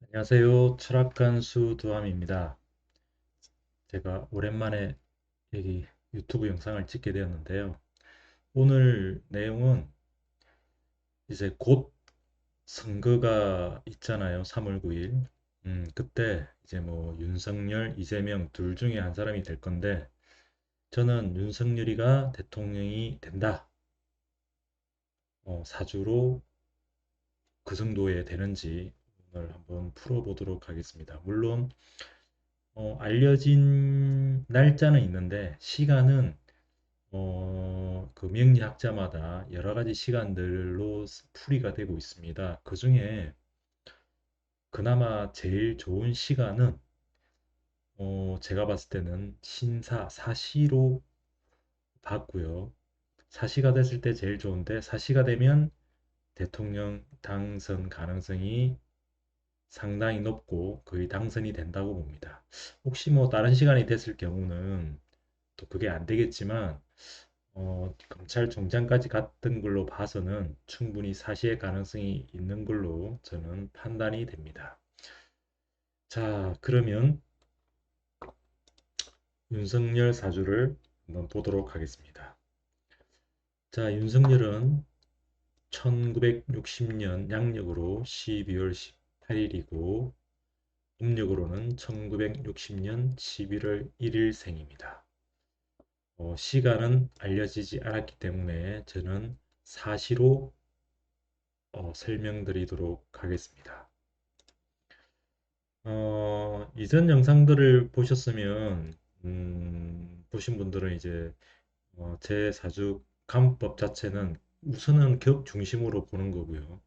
안녕하세요. 철학관수 두함입니다. 제가 오랜만에 여기 유튜브 영상을 찍게 되었는데요. 오늘 내용은 이제 곧 선거가 있잖아요. 3월 9일. 그때 이제 뭐 윤석열, 이재명 둘 중에 한 사람이 될 건데 저는 윤석열이가 대통령이 된다. 사주로 그 정도에 되는지 오늘 한번 풀어보도록 하겠습니다. 물론 알려진 날짜는 있는데 시간은 그 명리학자마다 여러 가지 시간들로 풀이가 되고 있습니다. 그 중에 그나마 제일 좋은 시간은 제가 봤을 때는 사시로 봤고요. 사시가 됐을 때 제일 좋은데 사시가 되면 대통령 당선 가능성이 상당히 높고 거의 당선이 된다고 봅니다. 혹시 뭐 다른 시간이 됐을 경우는 또 그게 안 되겠지만 검찰총장까지 갔던 걸로 봐서는 충분히 사시의 가능성이 있는 걸로 저는 판단이 됩니다. 자, 그러면 윤석열 사주를 한번 보도록 하겠습니다. 자, 윤석열은 1960년 양력으로 12월 18일이고 음력으로는 1960년 11월 1일 생입니다. 시간은 알려지지 않았기 때문에 저는 사시로 설명드리도록 하겠습니다. 이전 영상들을 보셨으면 보신 분들은 이제 제 사주 감법 자체는 우선은 격 중심으로 보는 거고요.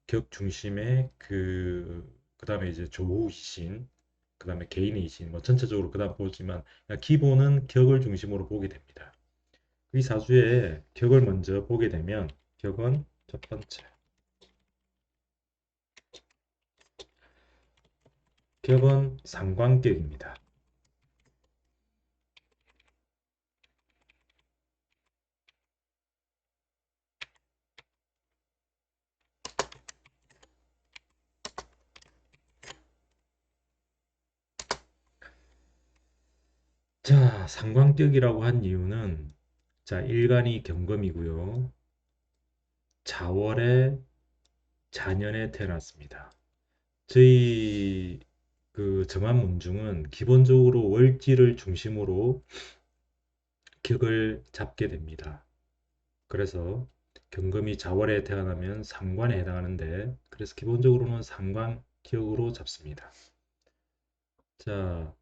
격 중심에 그다음에 이제 조후이신, 그다음에 개인의 이신, 뭐 전체적으로 그다음 보지만 그냥 기본은 격을 중심으로 보게 됩니다. 이 사주의 격을 먼저 보게 되면 격은 첫 번째 격은 상관격입니다. 자, 상관격이라고 한 이유는 자, 일간이 경금이고요. 자월에 자년에 태어났습니다. 저희 그 정한문중은 기본적으로 월지를 중심으로 격을 잡게 됩니다. 그래서 경금이 자월에 태어나면 상관에 해당하는데 그래서 기본적으로는 상관격으로 잡습니다. 자,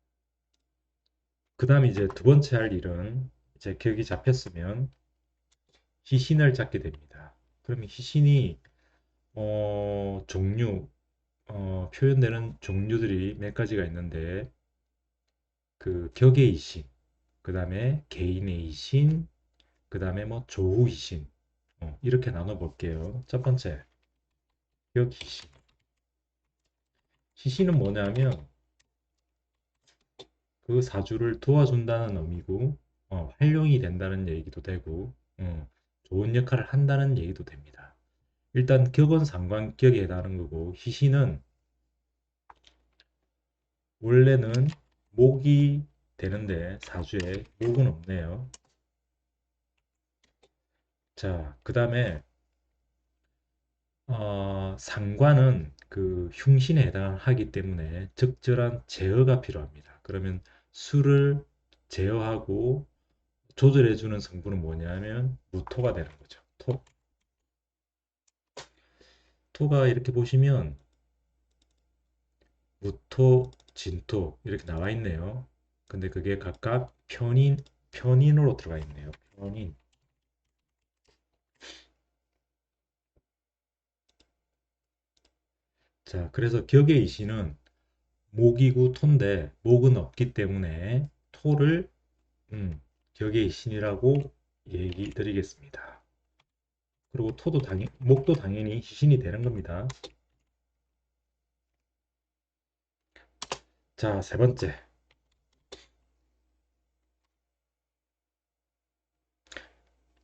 그 다음 이제 두 번째 할 일은 이제 격이 잡혔으면 희신을 잡게 됩니다. 그러면 희신이 종류, 표현되는 종류들이 몇 가지가 있는데 그 격의 이신, 그 다음에 개인의 이신, 그 다음에 뭐 조후 이신 이렇게 나눠 볼게요. 첫 번째 격 희신. 희신은 뭐냐면 그 사주를 도와준다는 의미고 활용이 된다는 얘기도 되고 좋은 역할을 한다는 얘기도 됩니다. 일단 격은 상관격에 해당하는 거고 희신은 원래는 목이 되는데 사주에 목은 없네요. 자, 그 다음에 상관은 그 흉신에 해당하기 때문에 적절한 제어가 필요합니다. 그러면 수를 제어하고 조절해주는 성분은 뭐냐면 무토가 되는 거죠. 토. 토가 이렇게 보시면 무토, 진토 이렇게 나와 있네요. 근데 그게 각각 편인으로 들어가 있네요. 편인. 자, 그래서 격의 이시는 목이고 토인데 목은 없기 때문에 토를 격의 신이라고 얘기 드리겠습니다. 그리고 목도 당연히 희신이 되는 겁니다. 자, 세 번째.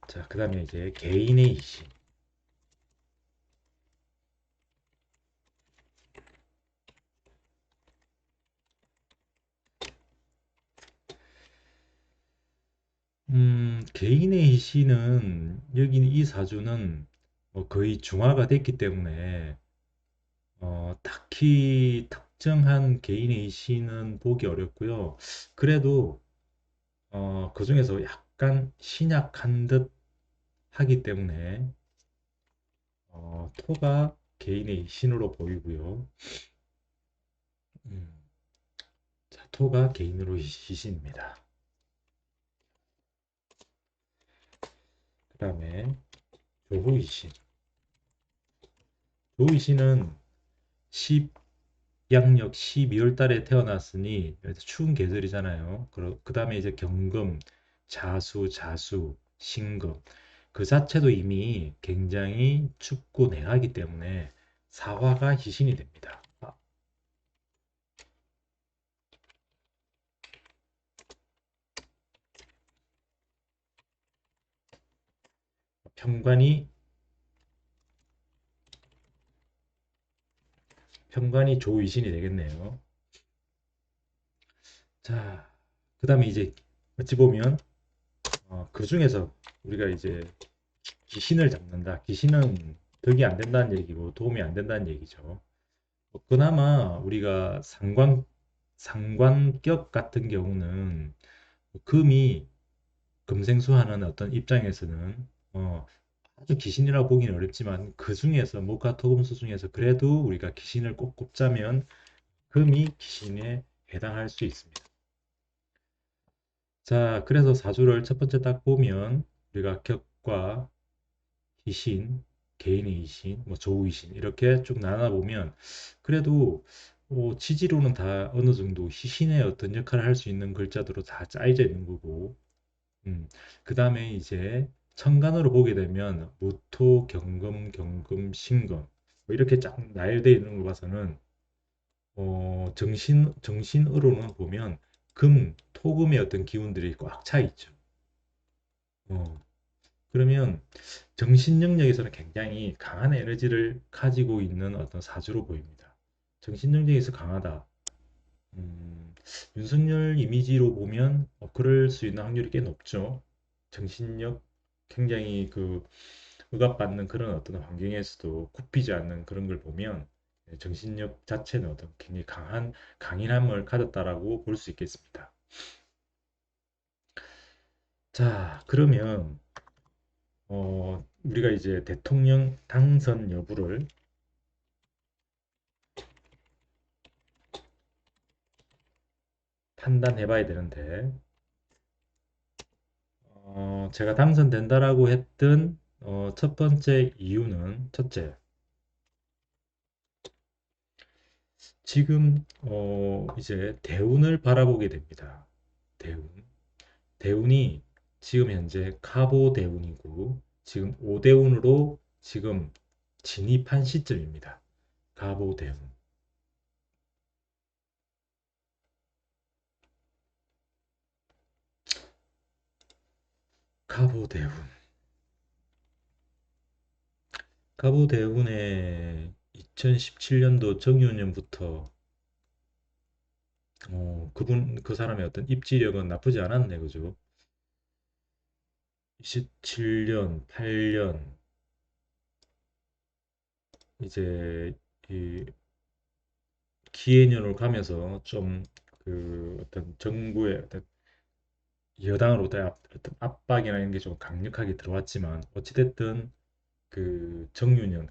자, 그 다음에 이제 개인의 희신. 개인의 희신은 여기 이 사주는 거의 중화가 됐기 때문에 딱히 특정한 개인의 희신은 보기 어렵고요. 그래도 그 중에서 약간 신약한 듯 하기 때문에 토가 개인의 희신으로 보이고요. 음, 자, 토가 개인으로 희신입니다. 그 다음에 조후희신. 조후희신은 10양력 12월 달에 태어났으니 추운 계절이잖아요. 그 다음에 이제 경금, 자수, 신금. 그 자체도 이미 굉장히 춥고 냉하기 때문에 사화가 희신이 됩니다. 편관이 조이신이 되겠네요. 자, 그 다음에 이제 어찌 보면 그 중에서 우리가 이제 귀신을 잡는다. 귀신은 덕이 안 된다는 얘기고 도움이 안 된다는 얘기죠. 그나마 우리가 상관격 같은 경우는 금이 금생수하는 어떤 입장에서는 아주 귀신이라고 보기는 어렵지만 그 중에서 목화토금수 중에서 그래도 우리가 귀신을 꼭 꼽자면 금이 귀신에 해당할 수 있습니다. 자, 그래서 사주를 첫 번째 딱 보면 우리가 격과 이신, 개인의 이신, 뭐 조의신 이렇게 쭉 나눠보면 그래도 지지로는 다 어느 정도 희신의 어떤 역할을 할 수 있는 글자들로 다 짜여져 있는 거고 그 다음에 이제 천간으로 보게 되면 무토, 경금, 신금 뭐 이렇게 쫙 나열되어 있는 거 봐서는 정신으로는 보면 토금의 어떤 기운들이 꽉 차 있죠. 어, 그러면 정신 영역에서는 굉장히 강한 에너지를 가지고 있는 어떤 사주로 보입니다. 정신 영역에서 강하다. 음, 윤석열 이미지로 보면 그럴 수 있는 확률이 꽤 높죠. 정신력 굉장히 억압받는 그런 어떤 환경에서도 굽히지 않는 그런 걸 보면 정신력 자체는 어떤 굉장히 강인함을 가졌다라고 볼 수 있겠습니다. 자, 그러면 우리가 이제 대통령 당선 여부를 판단해 봐야 되는데, 제가 당선된다라고 했던 첫 번째 이유는, 첫째, 지금 이제 대운을 바라보게 됩니다. 대운. 대운이 지금 현재 카보 대운이고, 지금 오대운으로 지금 진입한 시점입니다. 카보 대운. 카보 대운. 카보 대운의 2017년도 정유년부터 그 사람의 어떤 입지력은 나쁘지 않았네, 그죠? 27년, 8년, 이제 이 기해년으로 가면서 좀 어떤 정부의 어떤 여당으로부터의 어떤 압박이나 이런 게 좀 강력하게 들어왔지만 어찌됐든 그 정유년,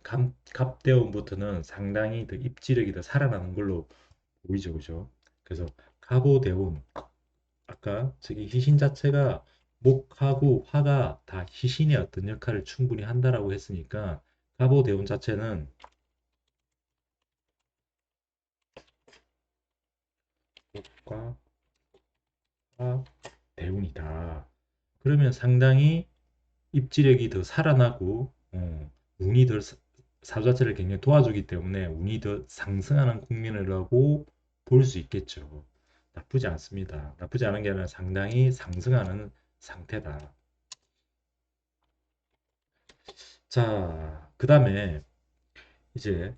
갑대원부터는 상당히 더 입지력이 더 살아나는 걸로 보이죠, 그죠? 그래서 갑오대운 아까 저기 희신 자체가 목하고 화가 다 희신의 어떤 역할을 충분히 한다라고 했으니까 갑오대운 자체는 목과 화 대운이다. 그러면 상당히 입지력이 더 살아나고 운이 더 사주 자체를 굉장히 도와주기 때문에 운이 더 상승하는 국면이라고 볼 수 있겠죠. 나쁘지 않습니다. 나쁘지 않은 게 아니라 상당히 상승하는 상태다. 자, 그 다음에 이제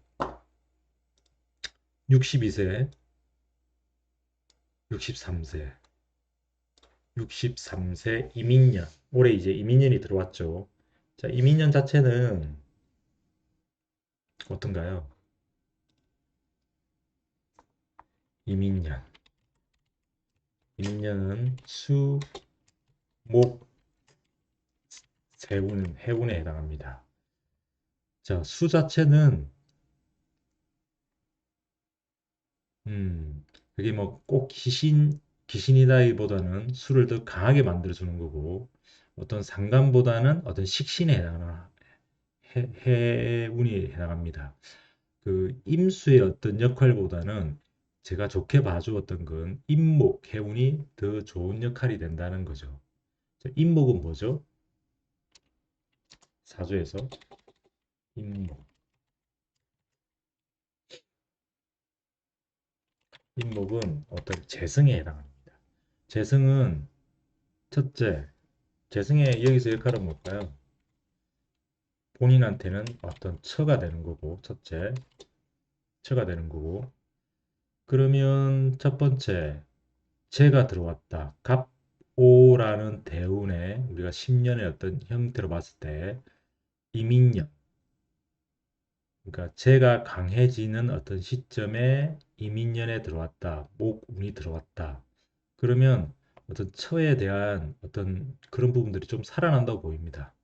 62세, 63세. 63세 이민년. 올해 이제 이민년이 들어왔죠. 자, 이민년 자체는 어떤가요? 이민년. 이민년은 수, 목, 세운, 해운에 해당합니다. 자, 수 자체는 그게 뭐 꼭 귀신이다기보다는 수를 더 강하게 만들어주는 거고, 어떤 상관보다는 어떤 식신에 해당하는 해운이 해당합니다. 그 임수의 어떤 역할보다는 제가 좋게 봐주었던 건 임목, 해운이 더 좋은 역할이 된다는 거죠. 자, 임목은 뭐죠? 사주에서 임목. 임목은 어떤 재성에 해당합니다. 재성은 첫째, 재성의 여기서 역할은 뭘까요? 본인한테는 어떤 처가 되는 거고, 첫째, 처가 되는 거고, 그러면 첫 번째, 재가 들어왔다. 갑오라는 대운에 우리가 10년의 어떤 형태로 봤을 때, 이민년, 그러니까 재가 강해지는 어떤 시점에 이민년에 들어왔다. 목운이 들어왔다. 그러면 어떤 처에 대한 어떤 그런 부분들이 좀 살아난다고 보입니다.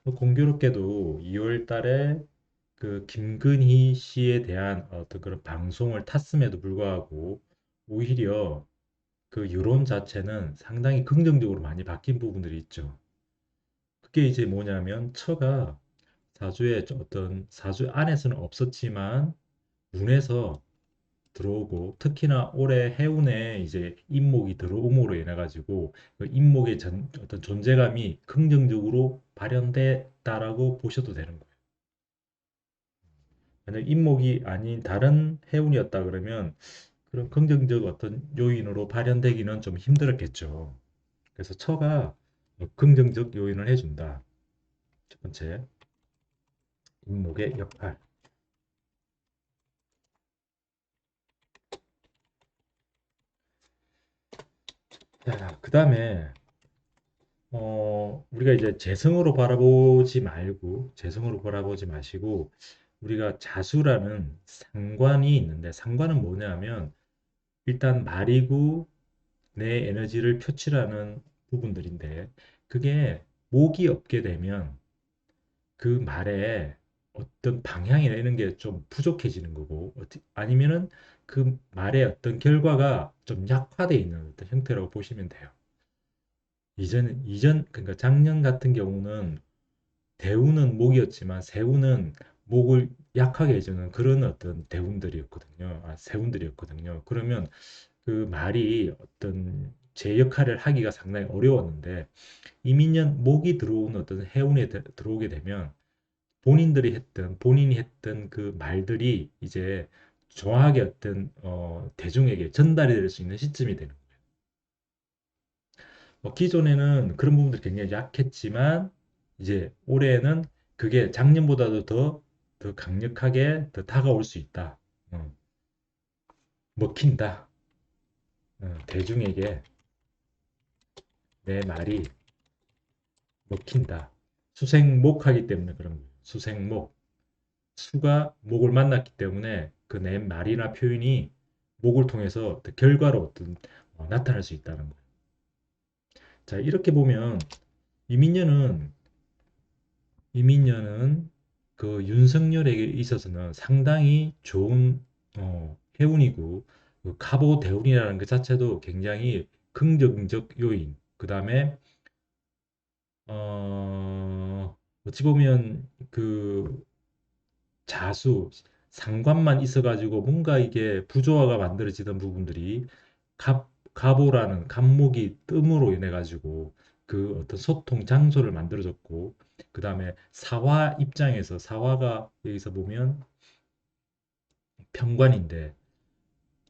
공교롭게도 2월 달에 그 김근희 씨에 대한 어떤 그런 방송을 탔음에도 불구하고 오히려 그 여론 자체는 상당히 긍정적으로 많이 바뀐 부분들이 있죠. 그게 이제 뭐냐면 처가 사주에 어떤 사주 안에서는 없었지만 운에서 들어오고 특히나 올해 해운에 이제 인목이 들어옴으로 인해 가지고 그 인목의 어떤 존재감이 긍정적으로 발현됐다라고 보셔도 되는 거예요. 만약 인목이 아닌 다른 해운이었다 그러면 그런 긍정적 어떤 요인으로 발현되기는 좀 힘들었겠죠. 그래서 처가 긍정적 요인을 해준다. 첫 번째, 인목의 역할. 자, 그 다음에 우리가 이제 재성으로 바라보지 말고, 재성으로 바라보지 마시고, 우리가 자수라는 상관이 있는데, 상관은 뭐냐면, 일단 말이고, 내 에너지를 표출하는 부분들인데, 그게 목이 없게 되면, 그 말에 어떤 방향이나 이런 게 좀 부족해지는 거고, 아니면은 그 말의 어떤 결과가 좀 약화되어 있는 어떤 형태라고 보시면 돼요. 그러니까 작년 같은 경우는 대우는 목이었지만 세우는 목을 약하게 해주는 그런 어떤 대운들이었거든요. 세운들이었거든요. 그러면 그 말이 어떤 제 역할을 하기가 상당히 어려웠는데 이민년 목이 들어오는 어떤 해운에 들어오게 되면 본인이 했던 그 말들이 이제 정확하게 어떤 대중에게 전달이 될 수 있는 시점이 되는 거예요. 기존에는 그런 부분들이 굉장히 약했지만 이제 올해는 그게 작년보다도 더 강력하게 더 다가올 수 있다. 어, 먹힌다. 대중에게 내 말이 먹힌다. 수생목하기 때문에 그런 거예요. 수생목. 수가 목을 만났기 때문에 그 내 말이나 표현이 목을 통해서 결과로 어떤 나타날 수 있다는 거예요. 자, 이렇게 보면 이민년은 이민년은 그 윤석열에게 있어서는 상당히 좋은 해운이고 그 갑오 대운이라는 것 자체도 굉장히 긍정적 요인. 그 다음에 어찌 보면 그 자수 상관만 있어가지고 뭔가 이게 부조화가 만들어지던 부분들이 갑오라는 갑목이 뜸으로 인해 가지고 그 어떤 소통 장소를 만들어줬고 그 다음에 사화 입장에서 사화가 여기서 보면 평관인데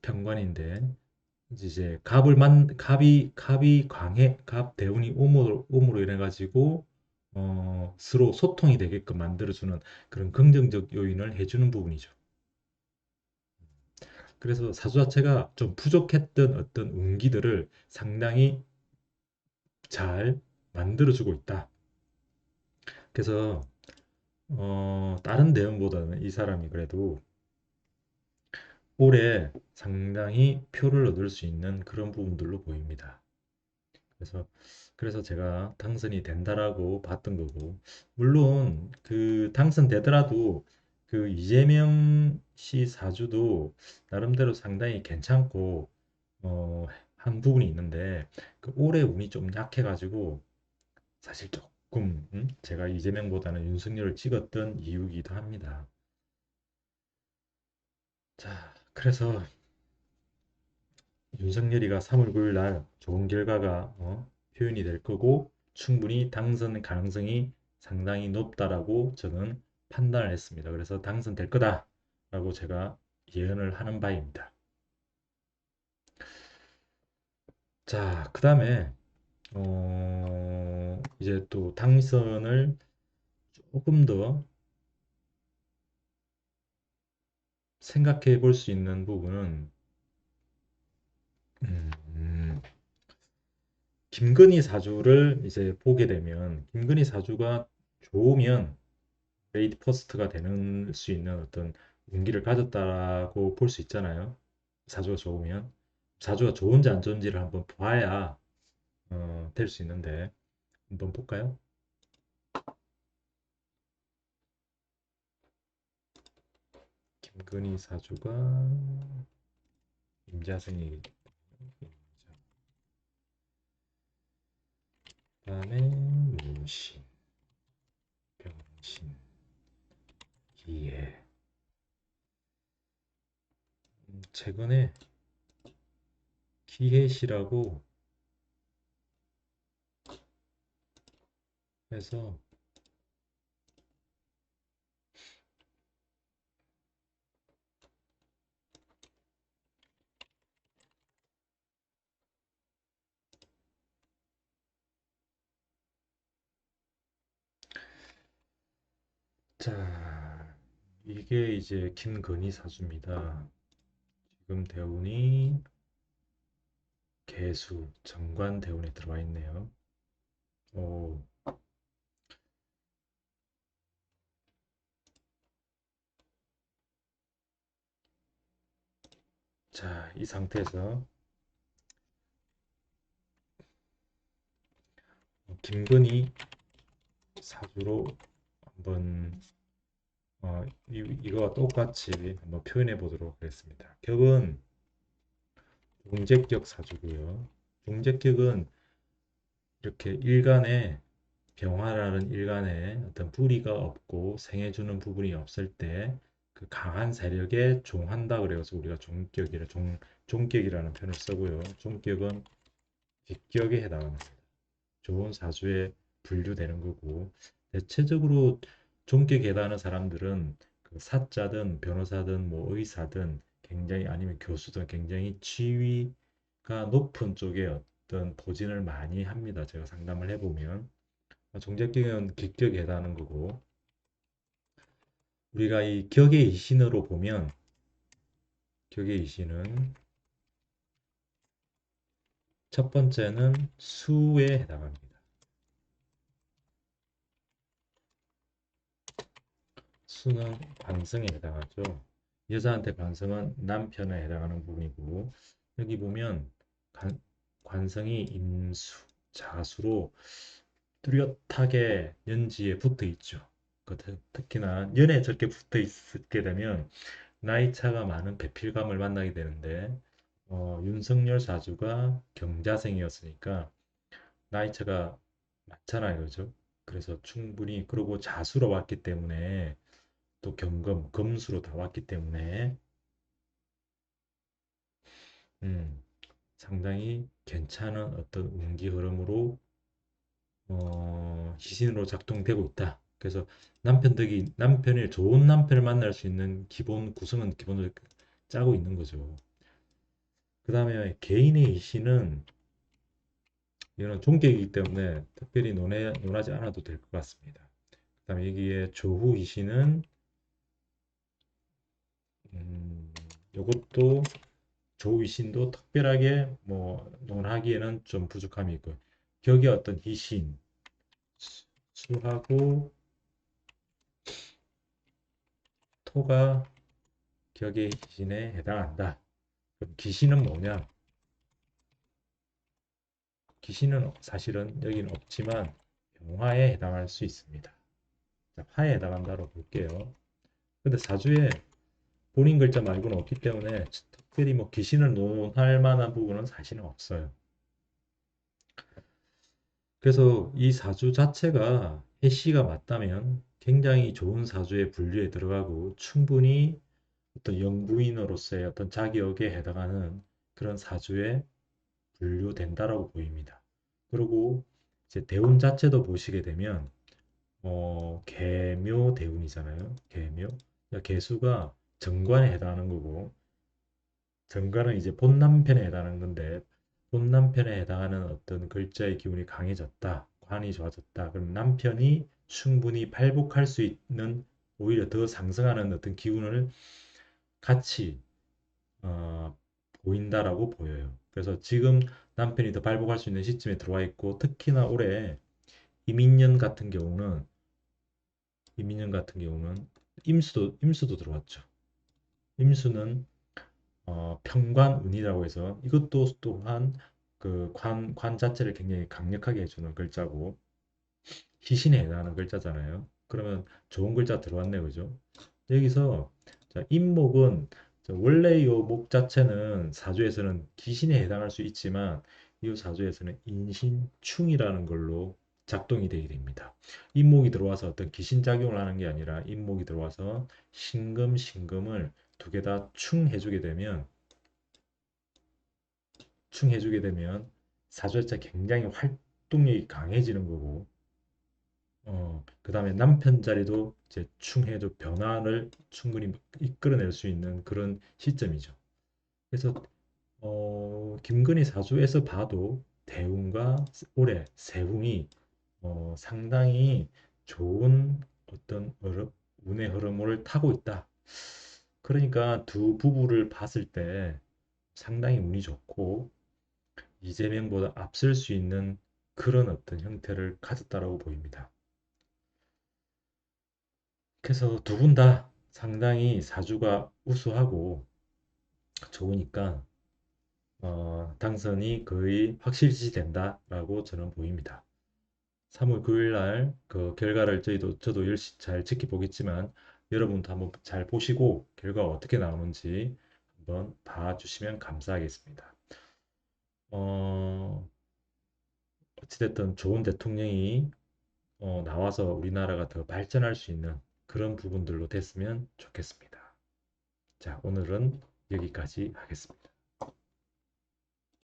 평관인데 이제 갑이 강해 갑 대운이 음으로 인해 가지고 서로 소통이 되게끔 만들어주는 그런 긍정적 요인을 해주는 부분이죠. 그래서 사주 자체가 좀 부족했던 어떤 운기들을 상당히 잘 만들어주고 있다. 그래서 다른 대원보다는 이 사람이 그래도 올해 상당히 표를 얻을 수 있는 그런 부분들로 보입니다. 그래서 제가 당선이 된다라고 봤던 거고, 물론 그 당선되더라도 그 이재명 씨 사주도 나름대로 상당히 괜찮고 한 부분이 있는데, 그 올해 운이 좀 약해가지고 사실 조금 제가 이재명보다는 윤석열을 찍었던 이유이기도 합니다. 자, 그래서 윤석열이가 3월 9일 날 좋은 결과가 표현이 될 거고 충분히 당선 가능성이 상당히 높다라고 저는 판단을 했습니다. 그래서 당선될 거다라고 제가 예언을 하는 바입니다. 자, 그 다음에 이제 또 당선을 조금 더 생각해 볼 수 있는 부분은 음, 김건희 사주를 이제 보게 되면 김건희 사주가 좋으면 레이디 퍼스트가 되는 수 있는 어떤 운기를 가졌다고 볼 수 있잖아요. 사주가 좋으면 사주가 좋은지 안 좋은지를 한번 봐야 될 수 있는데 한번 볼까요? 김건희 사주가 임자생이 그다음에 문신, 병신, 기해. 최근에 기해시라고 해서 자 이게 이제 김건희 사주입니다. 지금 대운이 개수, 정관 대운에 들어와 있네요. 오, 자, 이 상태에서 김건희 사주로 한번 이거와 똑같이 한번 표현해 보도록 하겠습니다. 격은 종재격 사주고요. 종재격은 이렇게 일간에 병화라는 일간에 어떤 뿌리가 없고 생해주는 부분이 없을 때 그 강한 세력에 종한다 그래서 우리가 종격이라는 표현을 쓰고요. 종격은 직격에 해당합니다. 좋은 사주에 분류되는 거고 대체적으로 종격 계다는 사람들은 그 사자든 변호사든 뭐 의사든 굉장히 아니면 교수든 굉장히 지위가 높은 쪽에 어떤 포진을 많이 합니다. 제가 상담을 해보면 종잣격은 직격에 해당하는 거고 우리가 이 격의 이신으로 보면 격의 이신은 첫 번째는 수에 해당합니다. 수는 관성에 해당하죠. 여자한테 관성은 남편에 해당하는 부분이고 여기 보면 관성이 임수, 자수로 뚜렷하게 연지에 붙어 있죠. 특히나 연에 저렇게 붙어 있게 되면 나이 차가 많은 배필감을 만나게 되는데 윤석열 사주가 경자생이었으니까 나이 차가 많잖아요, 그죠? 그래서 충분히 그리고 자수로 왔기 때문에 또 금수로 다 왔기 때문에 음, 상당히 괜찮은 어떤 운기 흐름으로 시신으로 작동되고 있다. 그래서 남편이 좋은 남편을 만날 수 있는 기본 구성은 기본적으로 짜고 있는 거죠. 그 다음에 개인의 이신은 이거는 종격이기 때문에 특별히 논하지 않아도 될 것 같습니다. 그 다음에 여기에 조후 이신은 음, 이것도 조후 이신도 특별하게 뭐 논하기에는 좀 부족함이 있고요. 격의 어떤 희신, 수하고 토가 격의 희신에 해당한다. 그럼 기신은 뭐냐? 기신은 사실은 여기는 없지만 병화에 해당할 수 있습니다. 자, 화에 해당한다로 볼게요. 근데 사주에 본인 글자 말고는 없기 때문에 특별히 뭐 기신을 논할 만한 부분은 사실은 없어요. 그래서 이 사주 자체가 해시가 맞다면 굉장히 좋은 사주의 분류에 들어가고 충분히 어떤 영부인으로서의 어떤 자격에 해당하는 그런 사주에 분류된다라고 보입니다. 그리고 이제 대운 자체도 보시게 되면 계묘 대운이잖아요. 계묘. 그러니까 계수가 정관에 해당하는 거고 정관은 이제 본남편에 해당하는 건데 본남편에 해당하는 어떤 글자의 기운이 강해졌다. 관이 좋아졌다. 그럼 남편이 충분히 발복할 수 있는 오히려 더 상승하는 어떤 기운을 같이 어, 보인다라고 보여요. 그래서 지금 남편이 더 발복할 수 있는 시점에 들어와 있고 특히나 올해 이민년 같은 경우는 이민년 같은 경우는 임수도 들어왔죠. 임수는 평관운이라고 해서 이것도 또한 그 관 자체를 굉장히 강력하게 해주는 글자고 희신에 해당하는 글자잖아요. 그러면 좋은 글자 들어왔네, 그죠? 여기서 자, 임목은 원래 이 목 자체는 사주에서는 기신에 해당할 수 있지만 이 사주에서는 인신충이라는 걸로 작동이 되게 됩니다. 임목이 들어와서 어떤 기신 작용을 하는 게 아니라 임목이 들어와서 신금을 두 개 다 충해주게 되면 사주 자체 굉장히 활동력이 강해지는 거고 그 다음에 남편 자리도 이제 충해도 변화를 충분히 이끌어낼 수 있는 그런 시점이죠. 그래서 김건희 사주에서 봐도 대운과 올해 세운이 상당히 좋은 어떤 운의 흐름을 타고 있다. 그러니까 두 부부를 봤을 때 상당히 운이 좋고 이재명보다 앞설 수 있는 그런 어떤 형태를 가졌다라고 보입니다. 그래서 두 분 다 상당히 사주가 우수하고 좋으니까 당선이 거의 확실시 된다라고 저는 보입니다. 3월 9일 날 그 결과를 저도 열심히 잘 지켜보겠지만 여러분도 한번 잘 보시고 결과가 어떻게 나오는지 한번 봐주시면 감사하겠습니다. 어, 어찌됐든 좋은 대통령이 나와서 우리나라가 더 발전할 수 있는 그런 부분들로 됐으면 좋겠습니다. 자, 오늘은 여기까지 하겠습니다.